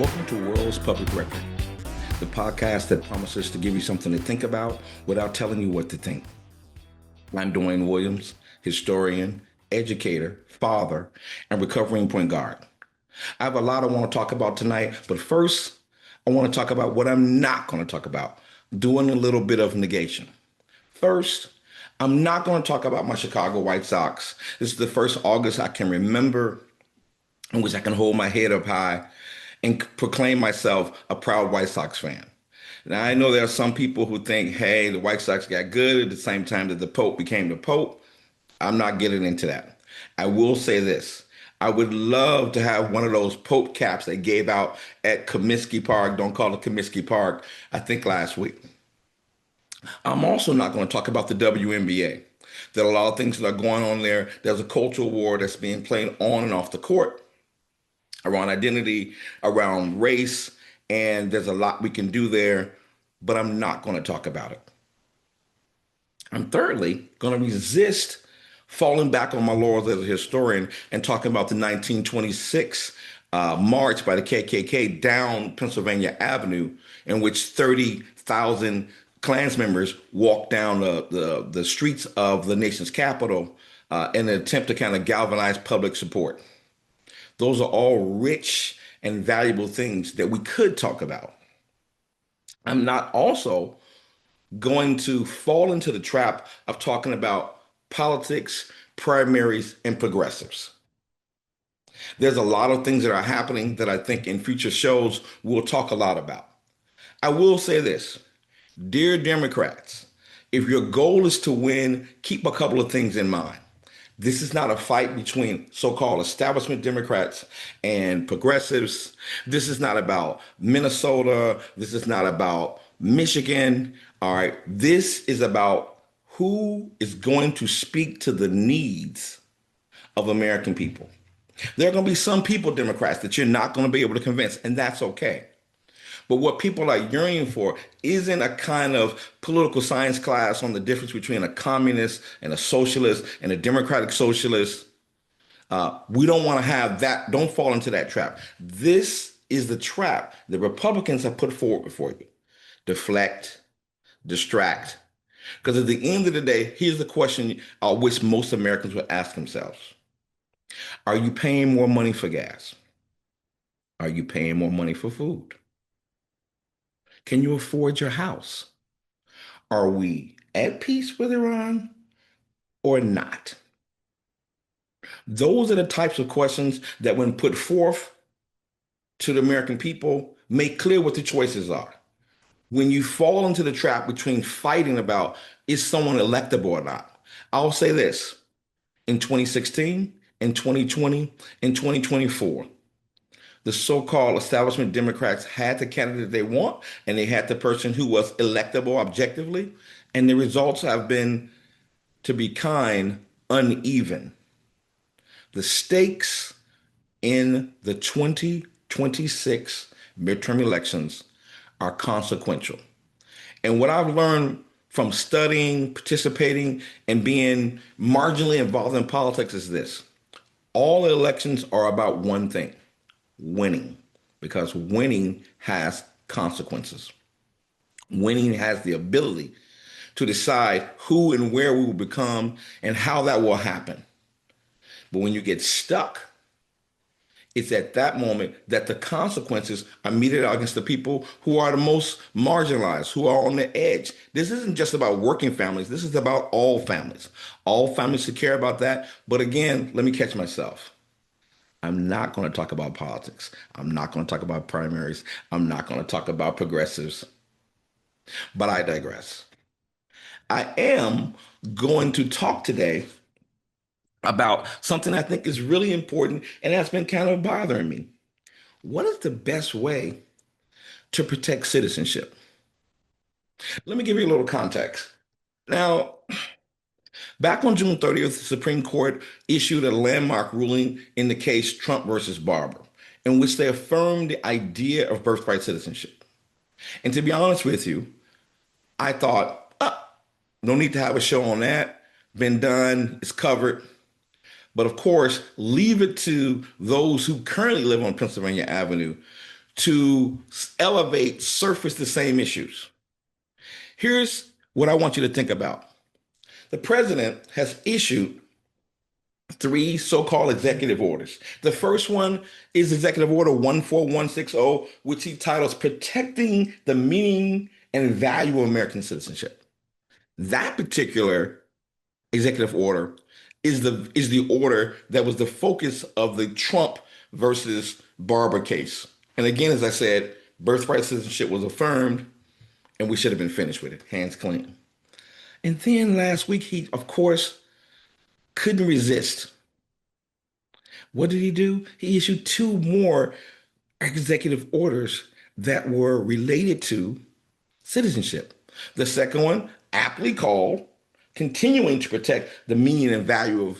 Welcome to World's Public Record, the podcast that promises to give you something to think about without telling you what to think. I'm Dwayne Williams, historian, educator, father, and recovering point guard. I have a lot I want to talk about tonight, but first, I want to talk about what I'm not going to talk about, doing a little bit of negation. First, I'm not going to talk about my Chicago White Sox. This is the first August I can remember in which I can hold my head up high and proclaim myself a proud White Sox fan. Now, I know there are some people who think, hey, the White Sox got good at the same time that the Pope became the Pope. I'm not getting into that. I will say this. I would love to have one of those Pope caps they gave out at Comiskey Park, don't call it Comiskey Park, I think last week. I'm also not going to talk about the WNBA. There are a lot of things that are going on there. There's a cultural war that's being played on and off the court around identity, around race, and there's a lot we can do there, but I'm not going to talk about it. I'm thirdly going to resist falling back on my laurels as a historian and talking about the 1926 march by the KKK down Pennsylvania Avenue, in which 30,000 Klans members walked down the streets of the nation's capital in an attempt to kind of galvanize public support. Those are all rich and valuable things that we could talk about. I'm not also going to fall into the trap of talking about politics, primaries, and progressives. There's a lot of things that are happening that I think in future shows we'll talk a lot about. I will say this, dear Democrats, if your goal is to win, keep a couple of things in mind. This is not a fight between so-called establishment Democrats and progressives. This is not about Minnesota. This is not about Michigan. All right. This is about who is going to speak to the needs of American people. There are going to be some people, Democrats, that you're not going to be able to convince, and that's okay. But what people are yearning for isn't a kind of political science class on the difference between a communist and a socialist and a democratic socialist. We don't want to have that. Don't fall into that trap. This is the trap the Republicans have put forward before you. Deflect, distract. Because at the end of the day, here's the question which most Americans would ask themselves. Are you paying more money for gas? Are you paying more money for food? Can you afford your house? Are we at peace with Iran or not? Those are the types of questions that, when put forth to the American people, make clear what the choices are. When you fall into the trap between fighting about is someone electable or not, I'll say this. In 2016, in 2020, in 2024, the so-called establishment Democrats had the candidate they want, and they had the person who was electable objectively. And the results have been, to be kind, uneven. The stakes in the 2026 midterm elections are consequential. And what I've learned from studying, participating, and being marginally involved in politics is this. All elections are about one thing. Winning, because winning has consequences. Winning has the ability to decide who and where we will become and how that will happen. But when you get stuck, it's at that moment that the consequences are meted out against the people who are the most marginalized, who are on the edge. This isn't just about working families. This is about all families. All families should care about that. But again, let me catch myself. I'm not going to talk about politics. I'm not going to talk about primaries. I'm not going to talk about progressives. But I digress. I am going to talk today about something I think is really important and that's been kind of bothering me. What is the best way to protect citizenship? Let me give you a little context. Now, back on June 30th, the Supreme Court issued a landmark ruling in the case Trump versus Barber, in which they affirmed the idea of birthright citizenship. And to be honest with you, I thought, no need to have a show on that. Been done, it's covered. But of course, leave it to those who currently live on Pennsylvania Avenue to elevate, surface the same issues. Here's what I want you to think about. The president has issued three so-called executive orders. The first one is Executive Order 14160, which he titles Protecting the Meaning and Value of American Citizenship. That particular executive order is the order that was the focus of the Trump versus Barber case. And again, as I said, birthright citizenship was affirmed, and we should have been finished with it, hands clean. And then last week, he, of course, couldn't resist. What did he do? He issued two more executive orders that were related to citizenship. The second one, aptly called Continuing to Protect the Meaning and Value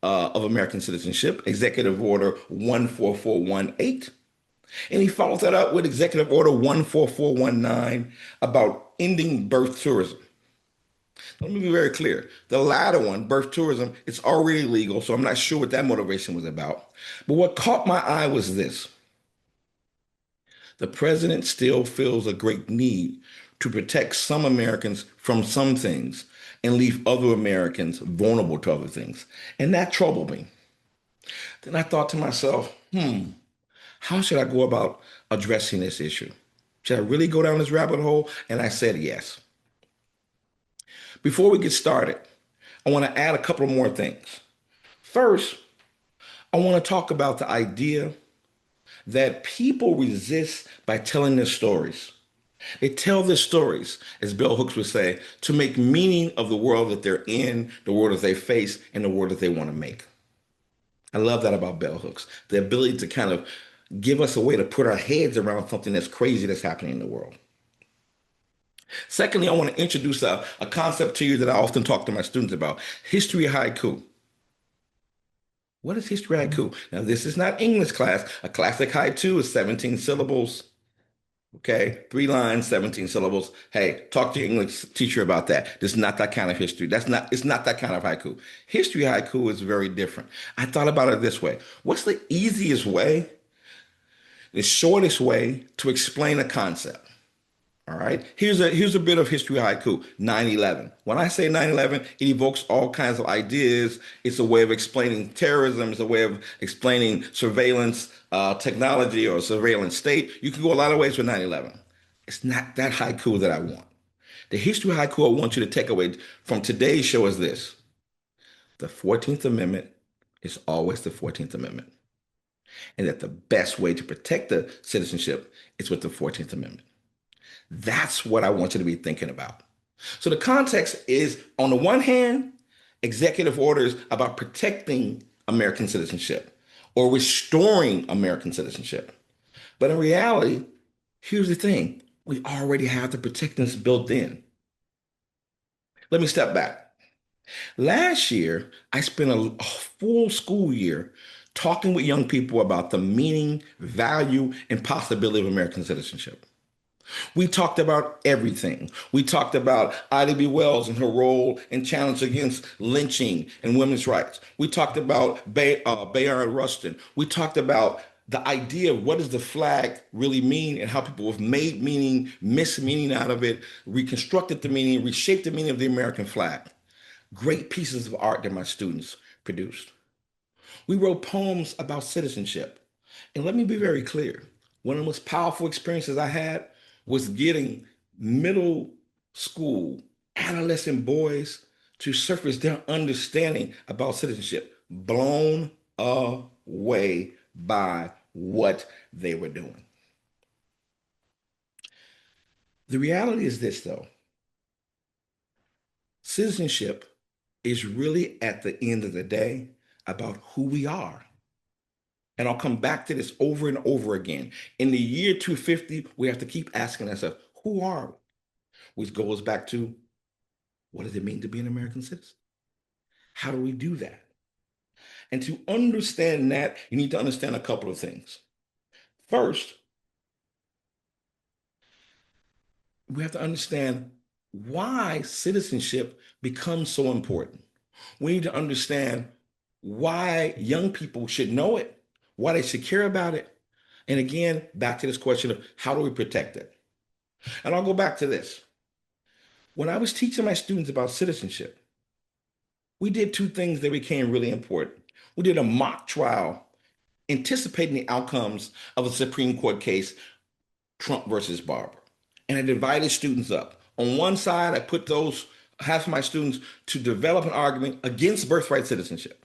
of American Citizenship, Executive Order 14418. And he follows that up with Executive Order 14419 about ending birth tourism. Let me be very clear. The latter one, birth tourism, it's already legal, so I'm not sure what that motivation was about. But what caught my eye was this. The president still feels a great need to protect some Americans from some things and leave other Americans vulnerable to other things. And that troubled me. Then I thought to myself, how should I go about addressing this issue? Should I really go down this rabbit hole? And I said yes. Before we get started, I want to add a couple more things. First, I want to talk about the idea that people resist by telling their stories. They tell their stories, as Bell Hooks would say, to make meaning of the world that they're in, the world that they face, and the world that they want to make. I love that about Bell Hooks, the ability to kind of give us a way to put our heads around something that's crazy that's happening in the world. Secondly, I want to introduce a concept to you that I often talk to my students about, history haiku. What is history haiku? Now, this is not English class. A classic haiku is 17 syllables. Okay, 3 lines, 17 syllables. Hey, talk to your English teacher about that. This is not that kind of history. It's not that kind of haiku. History haiku is very different. I thought about it this way. What's the easiest way, the shortest way to explain a concept? All right, here's a bit of history haiku, 9/11. When I say 9/11, it evokes all kinds of ideas. It's a way of explaining terrorism. It's a way of explaining surveillance technology or surveillance state. You can go a lot of ways with 9/11. It's not that haiku that I want. The history haiku I want you to take away from today's show is this. The 14th Amendment is always the 14th Amendment. And that the best way to protect the citizenship is with the 14th Amendment. That's what I want you to be thinking about. So the context is, on the one hand, executive orders about protecting American citizenship or restoring American citizenship. But in reality, here's the thing. We already have the protections built in. Let me step back. Last year, I spent a full school year talking with young people about the meaning, value, and possibility of American citizenship. We talked about everything. We talked about Ida B. Wells and her role and challenge against lynching and women's rights. We talked about Bayard Rustin. We talked about the idea of what does the flag really mean and how people have made meaning, missed meaning out of it, reconstructed the meaning, reshaped the meaning of the American flag. Great pieces of art that my students produced. We wrote poems about citizenship. And let me be very clear. One of the most powerful experiences I had was getting middle school adolescent boys to surface their understanding about citizenship, blown away by what they were doing. The reality is this, though. Citizenship is really, at the end of the day, about who we are. And I'll come back to this over and over again. In the year 250, we have to keep asking ourselves, who are we? Which goes back to, what does it mean to be an American citizen? How do we do that? And to understand that, you need to understand a couple of things. First, we have to understand why citizenship becomes so important. We need to understand why young people should know it, why they should care about it, And again, back to this question of how do we protect it? And I'll go back to this. When I was teaching my students about citizenship, we did two things that became really important. We did a mock trial anticipating the outcomes of a Supreme Court case, Trump versus Barber. And I divided students up. On one side, I put those half of my students to develop an argument against birthright citizenship.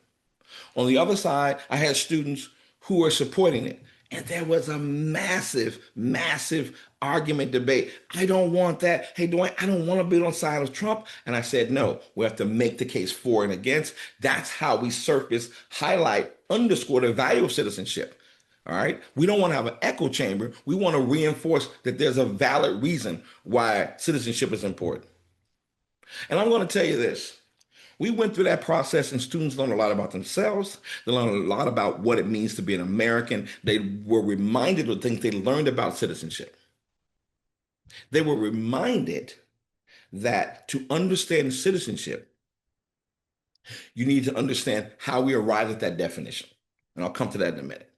On the other side, I had students who were supporting it. And there was a massive, massive argument debate. I don't want that. Hey, Dwayne, I don't want to be on the side of Trump. And I said, no, we have to make the case for and against. That's how we surface, highlight, underscore the value of citizenship. All right. We don't want to have an echo chamber. We want to reinforce that there's a valid reason why citizenship is important. And I'm going to tell you this. We went through that process and students learned a lot about themselves. They learned a lot about what it means to be an American. They were reminded of things they learned about citizenship. They were reminded that to understand citizenship, you need to understand how we arrive at that definition. And I'll come to that in a minute.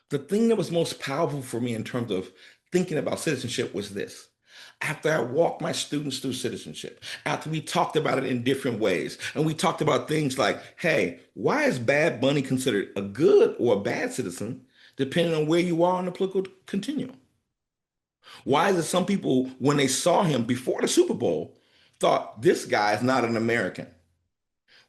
The thing that was most powerful for me in terms of thinking about citizenship was this. After I walked my students through citizenship, after we talked about it in different ways, and we talked about things like, hey, why is Bad Bunny considered a good or a bad citizen, depending on where you are on the political continuum? Why is it some people, when they saw him before the Super Bowl, thought this guy is not an American?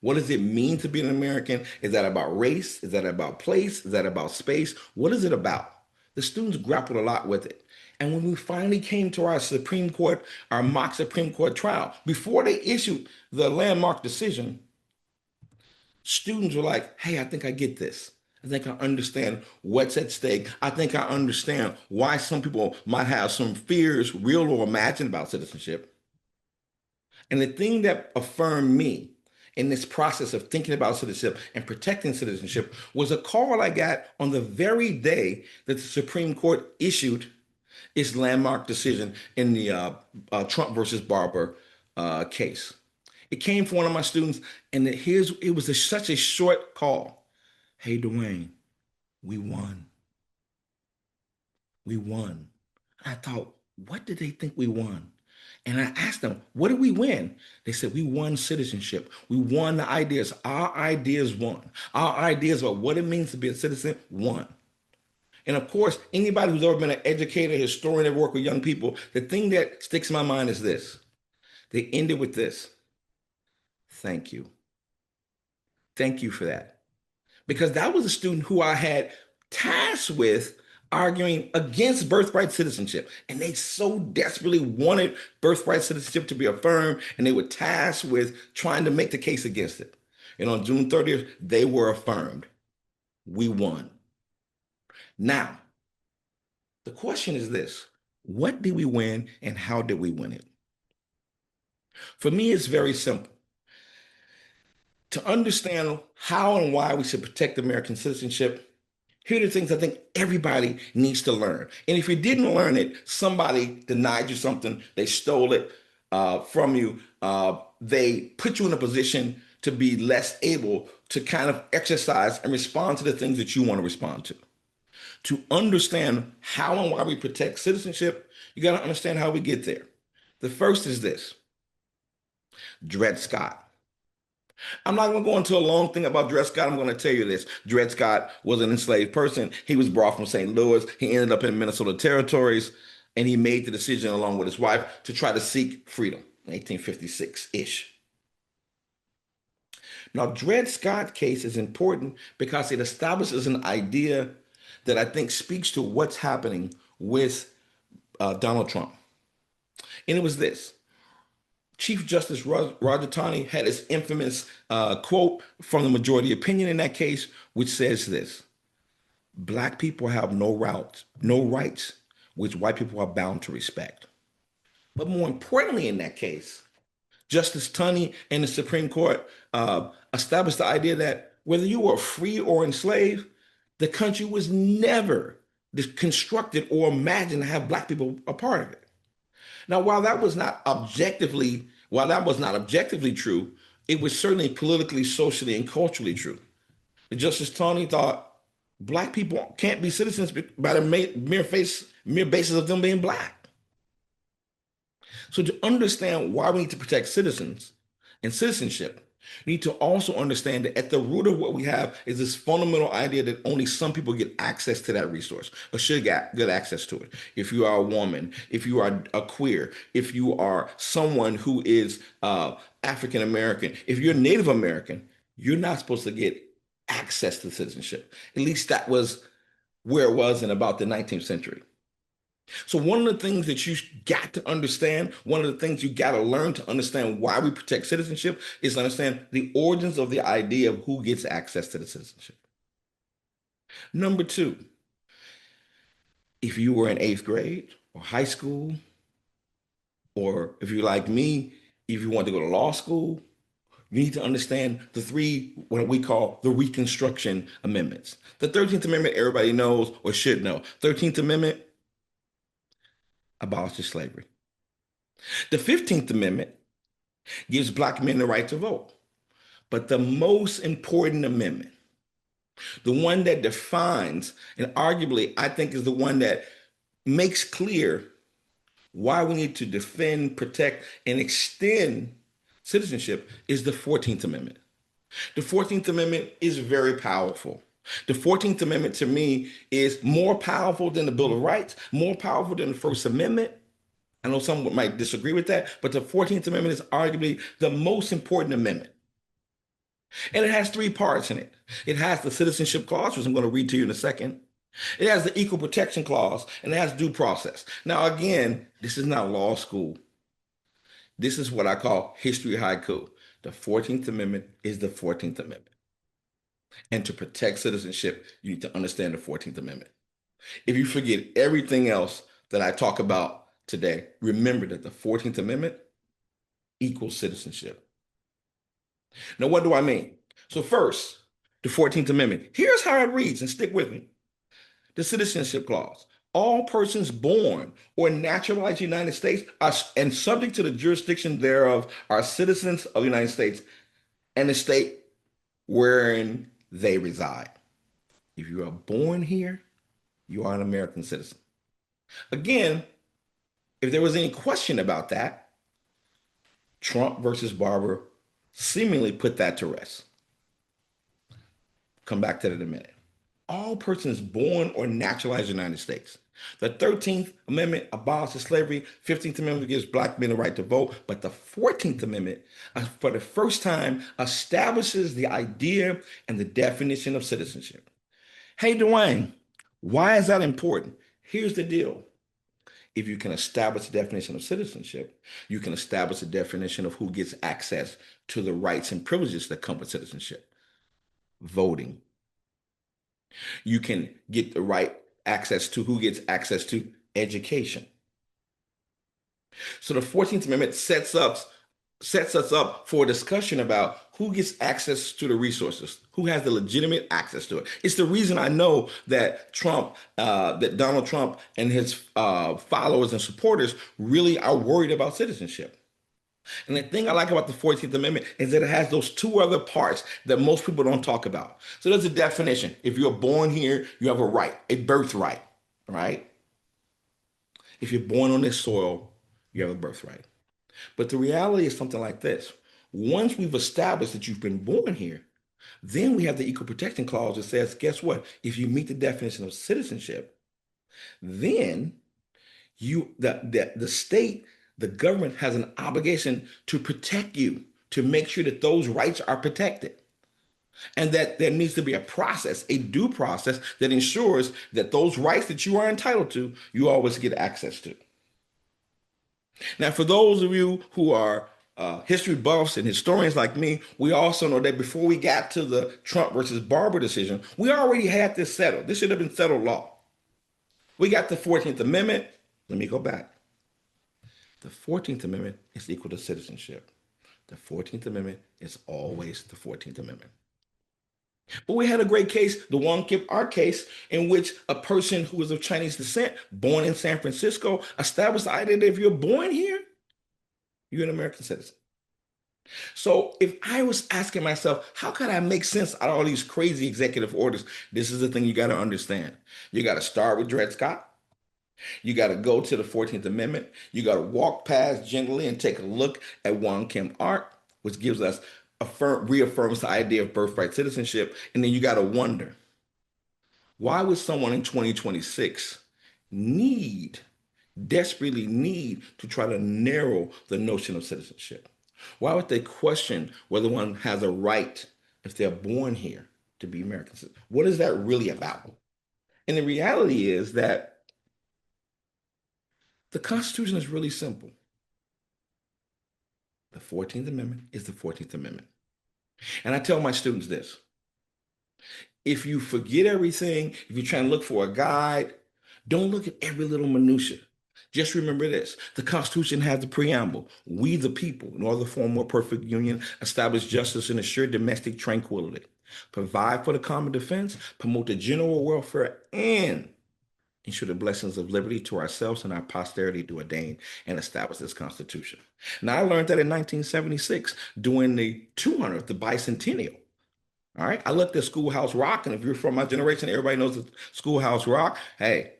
What does it mean to be an American? Is that about race? Is that about place? Is that about space? What is it about? The students grappled a lot with it. And when we finally came to our Supreme Court, our mock Supreme Court trial, before they issued the landmark decision, students were like, hey, I think I get this. I think I understand what's at stake. I think I understand why some people might have some fears, real or imagined, about citizenship. And the thing that affirmed me in this process of thinking about citizenship and protecting citizenship was a call I got on the very day that the Supreme Court issued its landmark decision in the Trump versus Barber case. It came from one of my students, and it was such a short call. Hey, Duane, we won. We won. I thought, what did they think we won? And I asked them, what did we win? They said, we won citizenship. We won the ideas. Our ideas won. Our ideas about what it means to be a citizen won. And of course, anybody who's ever been an educator, historian, that worked with young people, the thing that sticks in my mind is this. They ended with this. Thank you. Thank you for that. Because that was a student who I had tasked with arguing against birthright citizenship. And they so desperately wanted birthright citizenship to be affirmed, and they were tasked with trying to make the case against it. And on June 30th, they were affirmed. We won. Now, the question is this. What did we win and how did we win it? For me, it's very simple. To understand how and why we should protect American citizenship, here are the things I think everybody needs to learn. And if you didn't learn it, somebody denied you something, they stole it from you, they put you in a position to be less able to kind of exercise and respond to the things that you want to respond to. To understand how and why we protect citizenship, you got to understand how we get there. The first is this. Dred Scott. I'm not going to go into a long thing about Dred Scott. I'm going to tell you this. Dred Scott was an enslaved person. He was brought from St. Louis. He ended up in Minnesota territories, and he made the decision along with his wife to try to seek freedom in 1856-ish. Now, Dred Scott case is important because it establishes an idea that I think speaks to what's happening with Donald Trump. And it was this. Chief Justice Roger Taney had his infamous quote from the majority opinion in that case, which says this: Black people have no rights, which white people are bound to respect. But more importantly in that case, Justice Taney and the Supreme Court established the idea that whether you were free or enslaved, the country was never constructed or imagined to have Black people a part of it. Now, while that was not objectively true, it was certainly politically, socially, and culturally true. Justice Taney thought, Black people can't be citizens by the mere basis of them being black. So to understand why we need to protect citizens and citizenship, we need to also understand that at the root of what we have is this fundamental idea that only some people get access to that resource or should get access to it. If you are a woman, if you are a queer, if you are someone who is African American, if you're Native American, you're not supposed to get access to citizenship. At least that was where it was in about the 19th century. So one of the things that you got to understand, one of the things you got to learn to understand why we protect citizenship is understand the origins of the idea of who gets access to the citizenship. Number two, if you were in eighth grade or high school, or if you're like me, if you want to go to law school, you need to understand the three, what we call the Reconstruction Amendments. The 13th Amendment, everybody knows or should know. 13th Amendment abolishes slavery. The 15th Amendment gives black men the right to vote. But the most important amendment, the one that defines, and arguably I think is the one that makes clear why we need to defend, protect, and extend citizenship, is the 14th Amendment. The 14th Amendment is very powerful. The 14th Amendment to me is more powerful than the Bill of Rights, more powerful than the First Amendment. I know some might disagree with that, but the 14th Amendment is arguably the most important amendment. And it has three parts in it. It has the Citizenship Clause, which I'm going to read to you in a second. It has the Equal Protection Clause, and it has due process. Now, again, this is not law school. This is what I call history haiku. The 14th Amendment is the 14th Amendment. And to protect citizenship, you need to understand the 14th Amendment. If you forget everything else that I talk about today, remember that the 14th Amendment equals citizenship. Now, what do I mean? So first, the 14th Amendment. Here's how it reads, and stick with me. The Citizenship Clause. All persons born or naturalized in the United States are, and subject to the jurisdiction thereof are citizens of the United States and the state wherein they reside. If you are born here, you are an American citizen. Again, if there was any question about that, Trump versus Barber seemingly put that to rest. Come back to that in a minute. All persons born or naturalized in the United States. The 13th Amendment abolishes slavery. 15th Amendment gives black men the right to vote. But the 14th Amendment, for the first time, establishes the idea and the definition of citizenship. Hey, Dwayne, why is that important? Here's the deal. If you can establish the definition of citizenship, you can establish a definition of who gets access to the rights and privileges that come with citizenship. Voting. You can get the right access to who gets access to education. So the 14th Amendment sets us up for a discussion about who gets access to the resources, who has the legitimate access to it. It's the reason I know that that Donald Trump and his followers and supporters really are worried about citizenship. And the thing I like about the 14th Amendment is that it has those two other parts that most people don't talk about. So there's a definition. If you're born here, you have a right, a birthright, right? If you're born on this soil, you have a birthright. But the reality is something like this. Once we've established that you've been born here, then we have the Equal Protection Clause that says, guess what? If you meet the definition of citizenship, then the state, the government has an obligation to protect you, to make sure that those rights are protected. And that there needs to be a process, a due process that ensures that those rights that you are entitled to, you always get access to. Now, for those of you who are history buffs and historians like me, we also know that before we got to the Trump versus Barber decision, we already had this settled. This should have been settled law. We got the 14th Amendment. Let me go back. The 14th Amendment is equal to citizenship. The 14th Amendment is always the 14th Amendment. But we had a great case, the Wong Kim Ark case, in which a person who was of Chinese descent, born in San Francisco, established the idea that if you're born here, you're an American citizen. So if I was asking myself, how could I make sense out of all these crazy executive orders? This is the thing you got to understand. You got to start with Dred Scott. You got to go to the 14th Amendment. You got to walk past gently and take a look at Wong Kim Ark, which gives us reaffirms the idea of birthright citizenship. And then you got to wonder, why would someone in 2026 need, desperately need to try to narrow the notion of citizenship? Why would they question whether one has a right if they're born here to be American citizens? What is that really about? And the reality is that the Constitution is really simple. The 14th Amendment is the 14th Amendment. And I tell my students this: if you forget everything, if you're trying to look for a guide, don't look at every little minutia. Just remember this: the Constitution has the preamble. We, the people, in order to form a more perfect union, establish justice and assure domestic tranquility, provide for the common defense, promote the general welfare, and ensure the blessings of liberty to ourselves and our posterity to ordain and establish this Constitution. Now, I learned that in 1976 during the 200th, the bicentennial. All right. I looked at Schoolhouse Rock, and if you're from my generation, everybody knows the Schoolhouse Rock. Hey,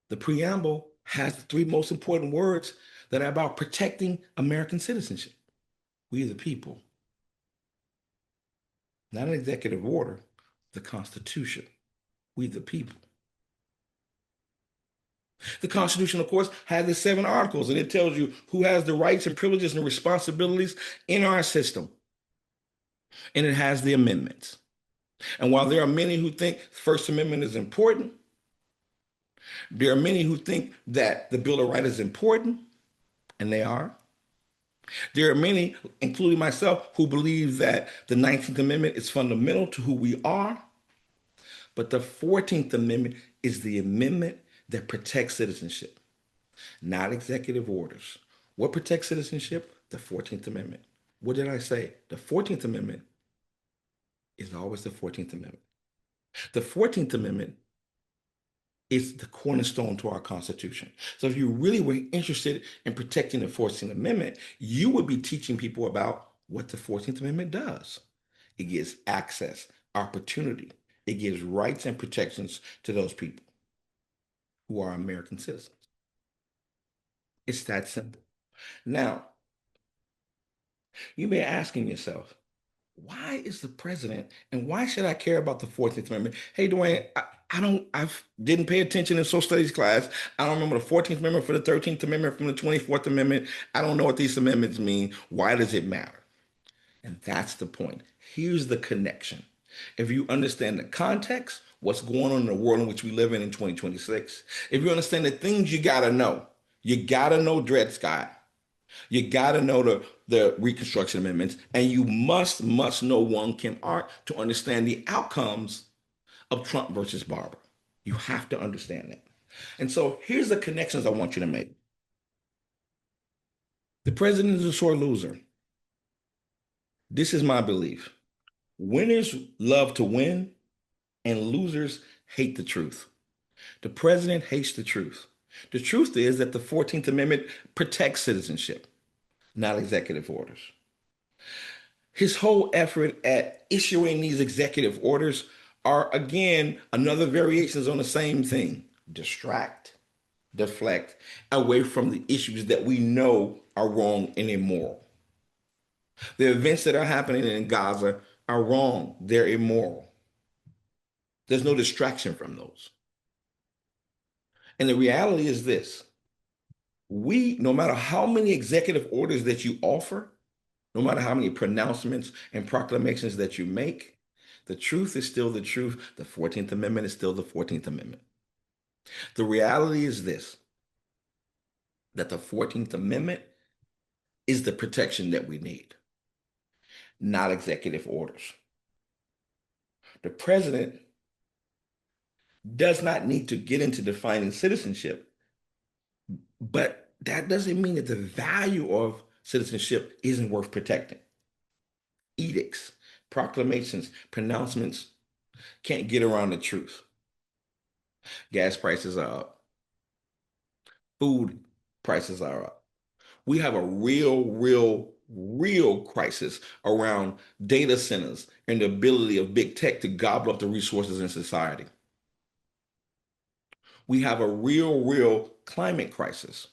the preamble has the three most important words that are about protecting American citizenship. We the people. Not an executive order, the Constitution. We the people. The Constitution, of course, has the 7 articles, and it tells you who has the rights and privileges and responsibilities in our system. And it has the amendments. And while there are many who think the First Amendment is important, there are many who think that the Bill of Rights is important, and they are. There are many, including myself, who believe that the 19th Amendment is fundamental to who we are. But the 14th Amendment is the amendment that protects citizenship, not executive orders. What protects citizenship? The 14th Amendment. What did I say? The 14th Amendment is always the 14th Amendment. The 14th Amendment is the cornerstone to our Constitution. So if you really were interested in protecting the 14th Amendment, you would be teaching people about what the 14th Amendment does. It gives access, opportunity. It gives rights and protections to those people who are American citizens. It's that simple. Now, you may be asking yourself, why is the president and why should I care about the 14th Amendment? Hey, Duane, I didn't pay attention in social studies class. I don't remember the 14th Amendment from the 13th Amendment from the 24th Amendment. I don't know what these amendments mean. Why does it matter? And that's the point. Here's the connection. If you understand the context, what's going on in the world in which we live in 2026, if you understand the things you got to know, you got to know Dred Scott. You got to know the Reconstruction Amendments, and you must know Wong Kim Ark to understand the outcomes of Trump versus Barber. You have to understand that. And so here's the connections I want you to make. The president is a sore loser. This is my belief. Winners love to win, and losers hate the truth. The president hates the truth. The truth is that the 14th Amendment protects citizenship, not executive orders. His whole effort at issuing these executive orders are, again, another variations on the same thing: distract, deflect away from the issues that we know are wrong and immoral. The events that are happening in Gaza are wrong, they're immoral. There's no distraction from those. And the reality is this: no matter how many executive orders that you offer, no matter how many pronouncements and proclamations that you make, the truth is still the truth. The 14th Amendment is still the 14th Amendment. The reality is this: that the 14th Amendment is the protection that we need, not executive orders. The president does not need to get into defining citizenship, but that doesn't mean that the value of citizenship isn't worth protecting. Edicts, proclamations, pronouncements can't get around the truth. Gas prices are up. Food prices are up. We have a real crisis around data centers and the ability of big tech to gobble up the resources in society. We have a real climate crisis.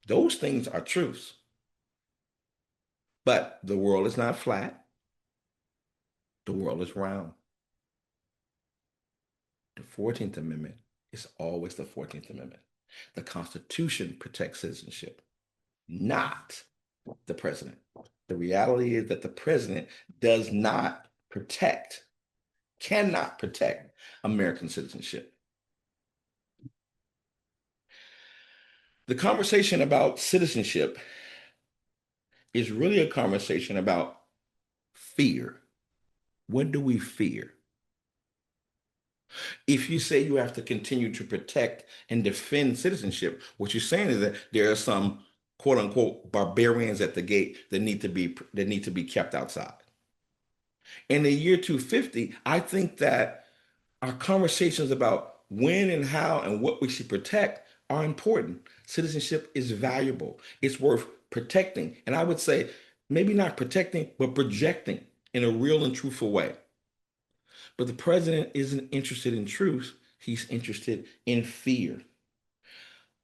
Those things are truths. But the world is not flat. The world is round. The 14th Amendment is always the 14th Amendment. The Constitution protects citizenship, not the president. The reality is that the president does not protect, cannot protect American citizenship. The conversation about citizenship is really a conversation about fear. What do we fear? If you say you have to continue to protect and defend citizenship, what you're saying is that there are some quote unquote barbarians at the gate that need to be kept outside. In the year 250, I think that our conversations about when and how and what we should protect are important. Citizenship is valuable. It's worth protecting. And I would say maybe not protecting, but projecting in a real and truthful way. But the president isn't interested in truth. He's interested in fear.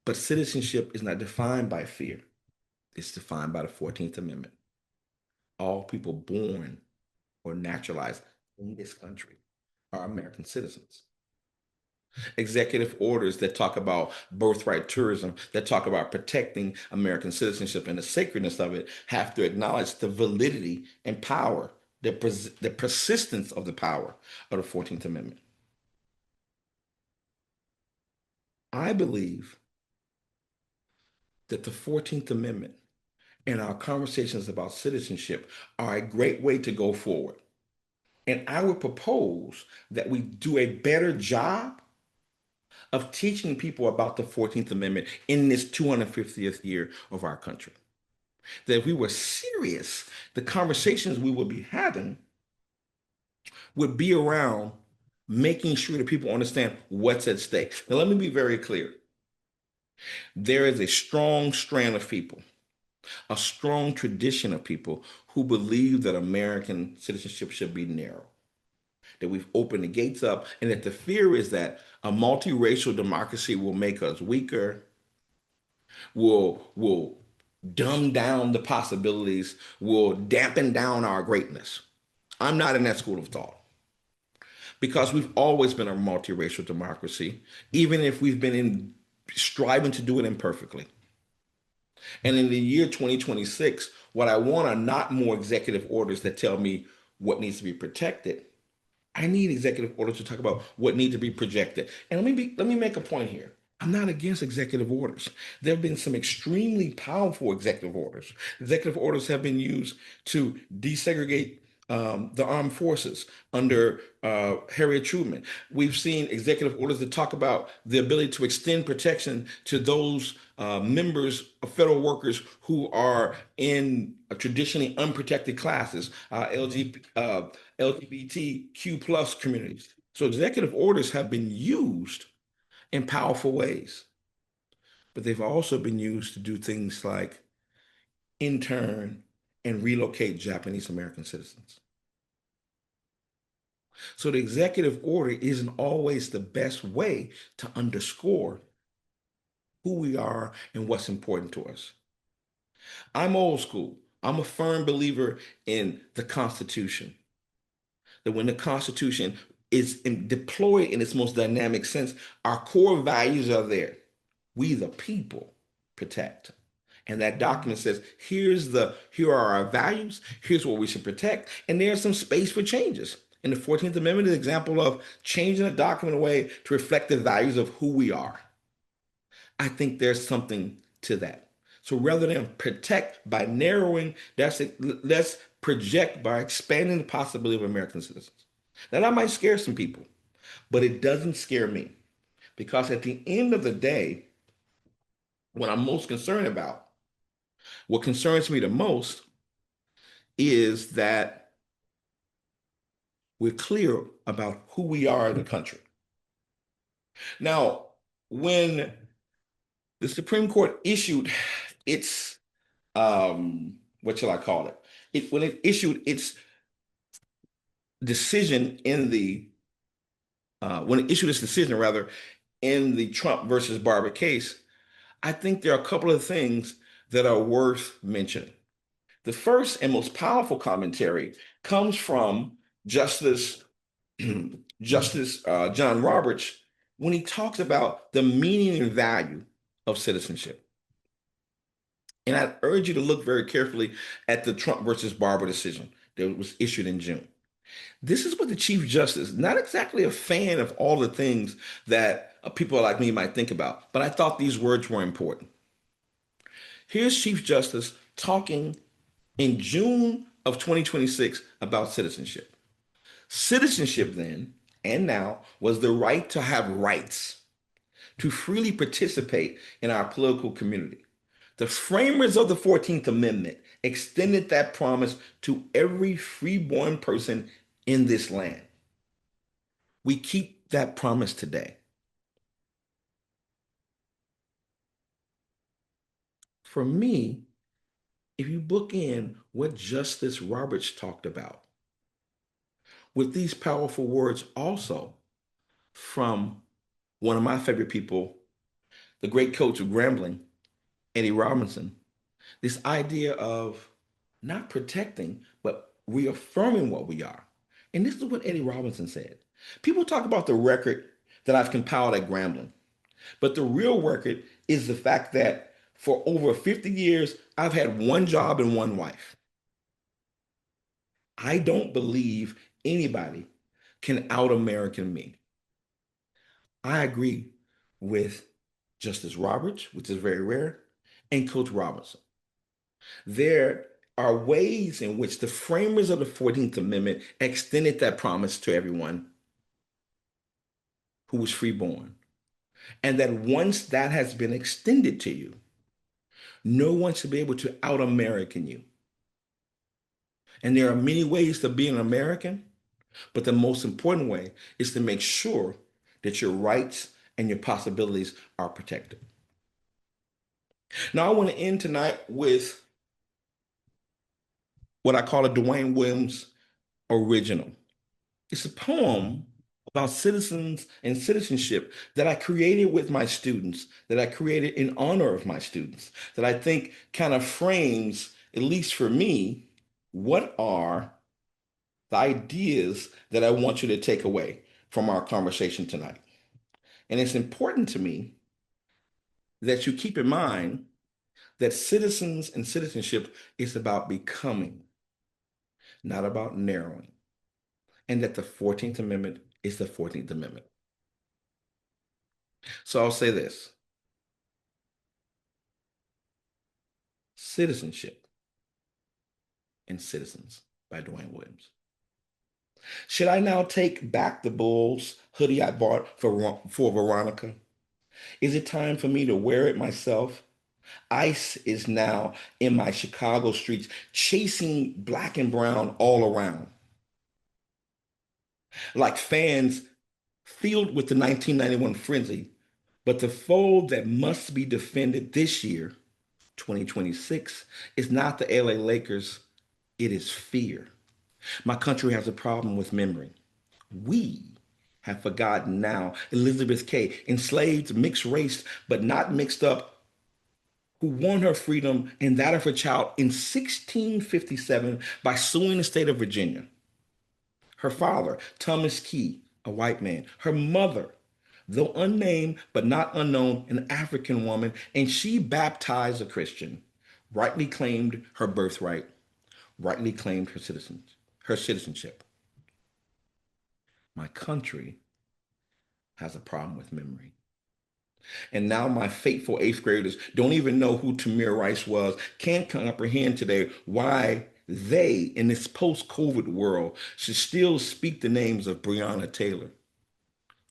But citizenship is not defined by fear. It's defined by the 14th Amendment. All people born or naturalized in this country are American citizens. Executive orders that talk about birthright tourism, that talk about protecting American citizenship and the sacredness of it, have to acknowledge the validity and power, the persistence of the power of the 14th Amendment. I believe that the 14th Amendment and our conversations about citizenship are a great way to go forward. And I would propose that we do a better job of teaching people about the 14th Amendment in this 250th year of our country. That if we were serious, the conversations we would be having would be around making sure that people understand what's at stake. Now, let me be very clear. There is a strong strand of people, a strong tradition of people who believe that American citizenship should be narrow, that we've opened the gates up, and that the fear is that a multiracial democracy will make us weaker, will dumb down the possibilities, will dampen down our greatness. I'm not in that school of thought because we've always been a multiracial democracy, even if we've been striving to do it imperfectly. And in the year 2026, what I want are not more executive orders that tell me what needs to be protected. I need executive orders to talk about what needs to be projected. And let me make a point here. I'm not against executive orders. There have been some extremely powerful executive orders. Executive orders have been used to desegregate the armed forces under Harriet Truman. We've seen executive orders that talk about the ability to extend protection to those members of federal workers who are in traditionally unprotected classes, LGBTQ plus communities. So executive orders have been used in powerful ways, but they've also been used to do things like intern and relocate Japanese American citizens. So the executive order isn't always the best way to underscore who we are and what's important to us. I'm old school. I'm a firm believer in the Constitution. That when the Constitution is deployed in its most dynamic sense, our core values are there. We the people protect. And that document says, here are our values, here's what we should protect, and there's some space for changes. And the 14th Amendment is an example of changing a document in a way to reflect the values of who we are. I think there's something to that. So rather than protect by narrowing, let's project by expanding the possibility of American citizens. Now that might scare some people, but it doesn't scare me. Because at the end of the day, what I'm most concerned about, what concerns me the most is that we're clear about who we are in the country. Now, when the Supreme Court issued its what shall I call it? When it issued its decision in the when it issued its decision rather in the Trump versus Barber case, I think there are a couple of things that are worth mentioning. The first and most powerful commentary comes from Justice Justice John Roberts when he talks about the meaning and value of citizenship. And I urge you to look very carefully at the Trump versus Barber decision that was issued in June. This is what the Chief Justice, not exactly a fan of all the things that people like me might think about, but I thought these words were important. Here's Chief Justice talking in June of 2026 about citizenship. Citizenship then and now was the right to have rights, to freely participate in our political community. The framers of the 14th Amendment extended that promise to every freeborn person in this land. We keep that promise today. For me, if you book in what Justice Roberts talked about, with these powerful words also from one of my favorite people, the great coach of Grambling, Eddie Robinson, this idea of not protecting, but reaffirming what we are. And this is what Eddie Robinson said. People talk about the record that I've compiled at Grambling, but the real record is the fact that for over 50 years, I've had one job and one wife. I don't believe anybody can out American me. I agree with Justice Roberts, which is very rare, and Coach Robinson. There are ways in which the framers of the 14th Amendment extended that promise to everyone who was freeborn. And that once that has been extended to you, no one should be able to out American you. And there are many ways to be an American, but the most important way is to make sure that your rights and your possibilities are protected. Now, I want to end tonight with what I call a Dwayne Williams original. It's a poem about citizens and citizenship that I created with my students, that I created in honor of my students, that I think kind of frames, at least for me, what are the ideas that I want you to take away from our conversation tonight. And it's important to me that you keep in mind that citizens and citizenship is about becoming, not about narrowing, and that the 14th Amendment is the 14th Amendment. So I'll say this: Citizenship and Citizens by Dwayne Williams. Should I now take back the Bulls hoodie I bought for Veronica? Is it time for me to wear it myself? ICE is now in my Chicago streets, chasing black and brown all around. Like fans filled with the 1991 frenzy, but the foe that must be defended this year, 2026, is not the LA Lakers, it is fear. My country has a problem with memory. We have forgotten now Elizabeth K., enslaved, mixed race, but not mixed up, who won her freedom and that of her child in 1657 by suing the state of Virginia. Her father, Thomas Key, a white man. Her mother, though unnamed but not unknown, an African woman, and she baptized a Christian, rightly claimed her birthright, rightly claimed her citizenship. My country has a problem with memory. And now my faithful eighth graders don't even know who Tamir Rice was, can't comprehend today why they, in this post-COVID world, should still speak the names of Breonna Taylor,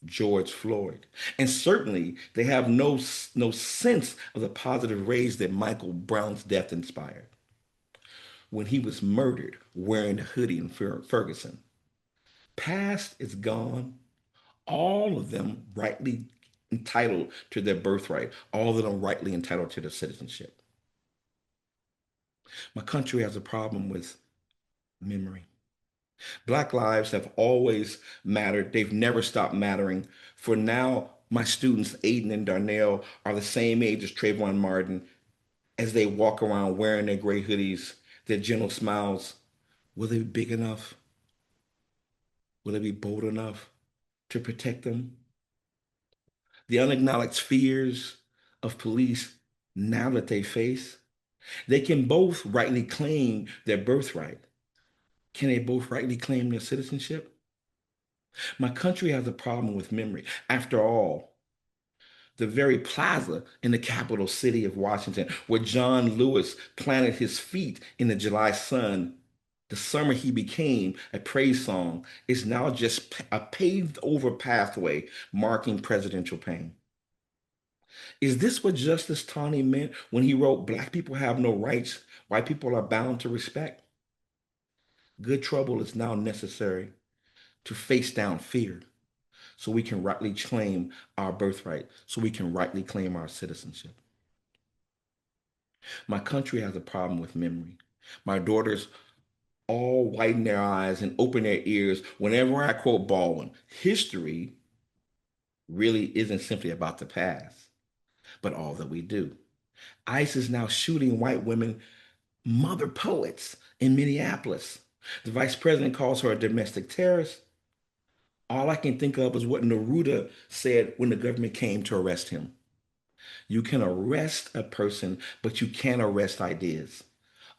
George Floyd. And certainly they have no sense of the positive rage that Michael Brown's death inspired when he was murdered wearing a hoodie in Ferguson. Past is gone. All of them rightly entitled to their birthright, all of them rightly entitled to their citizenship. My country has a problem with memory. Black lives have always mattered. They've never stopped mattering. For now, my students, Aiden and Darnell, are the same age as Trayvon Martin as they walk around wearing their gray hoodies, their gentle smiles. Will they be big enough? Will they be bold enough to protect them? The unacknowledged fears of police now that they face, they can both rightly claim their birthright. Can they both rightly claim their citizenship? My country has a problem with memory. After all, the very plaza in the capital city of Washington, where John Lewis planted his feet in the July sun, the summer he became a praise song, is now just a paved over pathway marking presidential pain. Is this what Justice Taney meant when he wrote, Black people have no rights, white people are bound to respect? Good trouble is now necessary to face down fear so we can rightly claim our birthright, so we can rightly claim our citizenship. My country has a problem with memory. My daughters all widen their eyes and open their ears whenever I quote Baldwin. History really isn't simply about the past, but all that we do. ICE is now shooting white women, mother poets in Minneapolis. The vice president calls her a domestic terrorist. All I can think of is what Neruda said when the government came to arrest him. You can arrest a person, but you can't arrest ideas.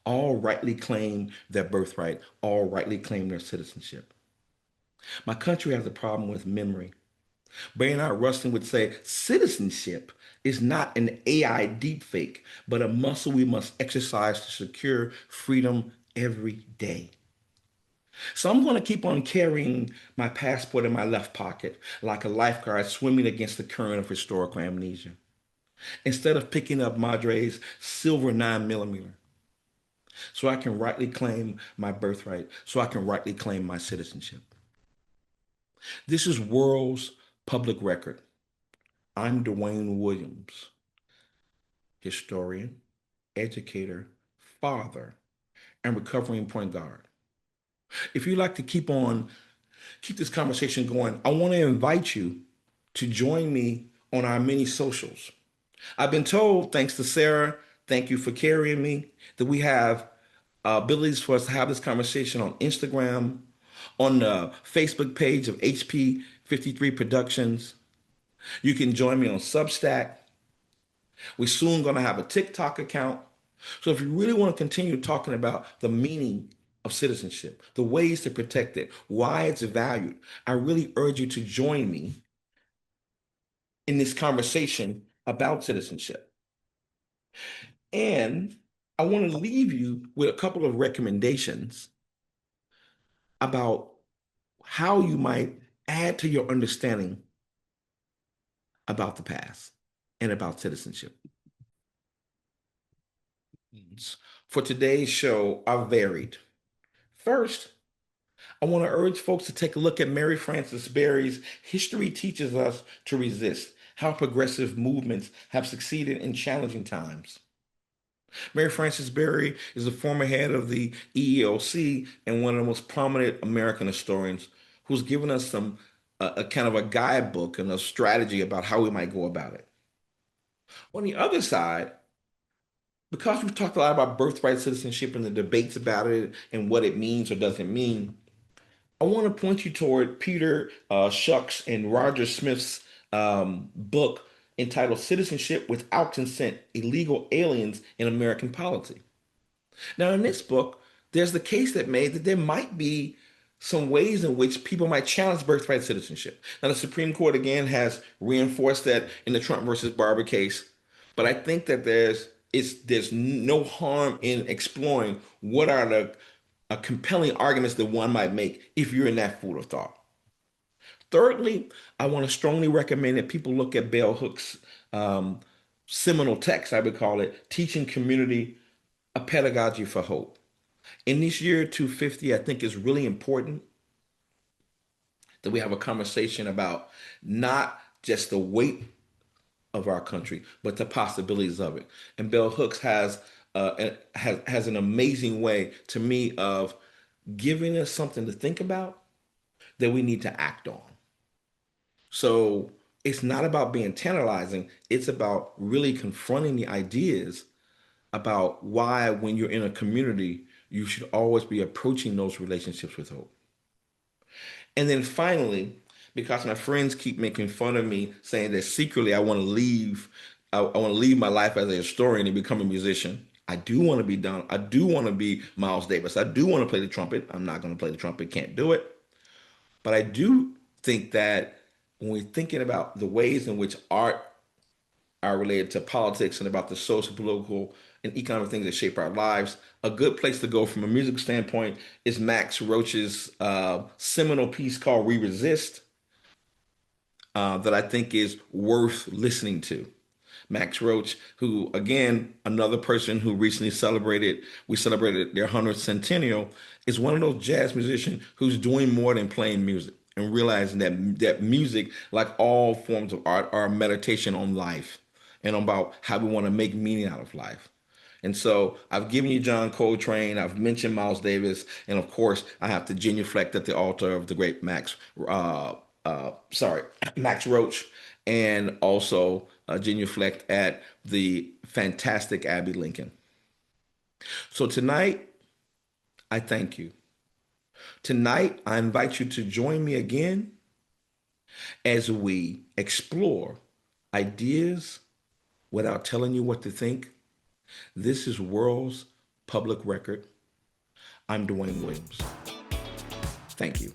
All rightly claim their birthright, all rightly claim their citizenship. My country has a problem with memory. Bernard Rustin would say citizenship is not an AI deepfake, but a muscle we must exercise to secure freedom every day. So I'm going to keep on carrying my passport in my left pocket like a lifeguard swimming against the current of historical amnesia. Instead of picking up Madre's silver 9mm, so I can rightly claim my birthright, so I can rightly claim my citizenship. This is world's public record. I'm Dwayne Williams, historian, educator, father, and recovering point guard. If you'd like to keep this conversation going, I want to invite you to join me on our many socials. I've been told, thanks to Sarah, thank you for carrying me, that we have abilities for us to have this conversation on Instagram, on the Facebook page of HP 53 Productions. You can join me on Substack. We're soon going to have a TikTok account. So if you really want to continue talking about the meaning of citizenship, the ways to protect it, why it's valued, I really urge you to join me in this conversation about citizenship. And I want to leave you with a couple of recommendations about how you might add to your understanding about the past and about citizenship. For today's show are varied. First, I want to urge folks to take a look at Mary Frances Berry's History Teaches Us to Resist, How Progressive Movements Have Succeeded in Challenging Times. Mary Frances Berry is the former head of the EEOC and one of the most prominent American historians who's given us a kind of a guidebook and a strategy about how we might go about it. On the other side, because we've talked a lot about birthright citizenship and the debates about it and what it means or doesn't mean, I want to point you toward Peter Schuck's and Roger Smith's book entitled Citizenship Without Consent, Illegal Aliens in American Polity. Now, in this book, there's the case that made that there might be some ways in which people might challenge birthright citizenship. Now, the Supreme Court again has reinforced that in the Trump versus Barber case, but I think that there's no harm in exploring what are the compelling arguments that one might make if you're in that food of thought. Thirdly, I want to strongly recommend that people look at Bell Hook's seminal text, I would call it, Teaching Community, a Pedagogy for Hope. In this year 250, I think it's really important that we have a conversation about not just the weight of our country, but the possibilities of it. And Bell Hooks has has an amazing way to me of giving us something to think about that we need to act on. So it's not about being tantalizing, it's about really confronting the ideas about why, when you're in a community, you should always be approaching those relationships with hope. And then finally, because my friends keep making fun of me, saying that secretly I want to leave, I want to leave my life as a historian and become a musician. I do want to be done. I do want to be Miles Davis. I do want to play the trumpet. I'm not going to play the trumpet. Can't do it. But I do think that when we're thinking about the ways in which art are related to politics and about the social, political, and economic things that shape our lives, a good place to go from a music standpoint is Max Roach's seminal piece called "We Resist," that I think is worth listening to. Max Roach, who, again, another person who recently we celebrated their 100th centennial, is one of those jazz musicians who's doing more than playing music and realizing that music, like all forms of art, are a meditation on life and about how we want to make meaning out of life. And so I've given you John Coltrane, I've mentioned Miles Davis, and of course I have to genuflect at the altar of the great Max Roach, and also genuflect at the fantastic Abby Lincoln. So tonight, I thank you. Tonight, I invite you to join me again as we explore ideas without telling you what to think. This is World's Public Record. I'm Dwayne Williams. Thank you.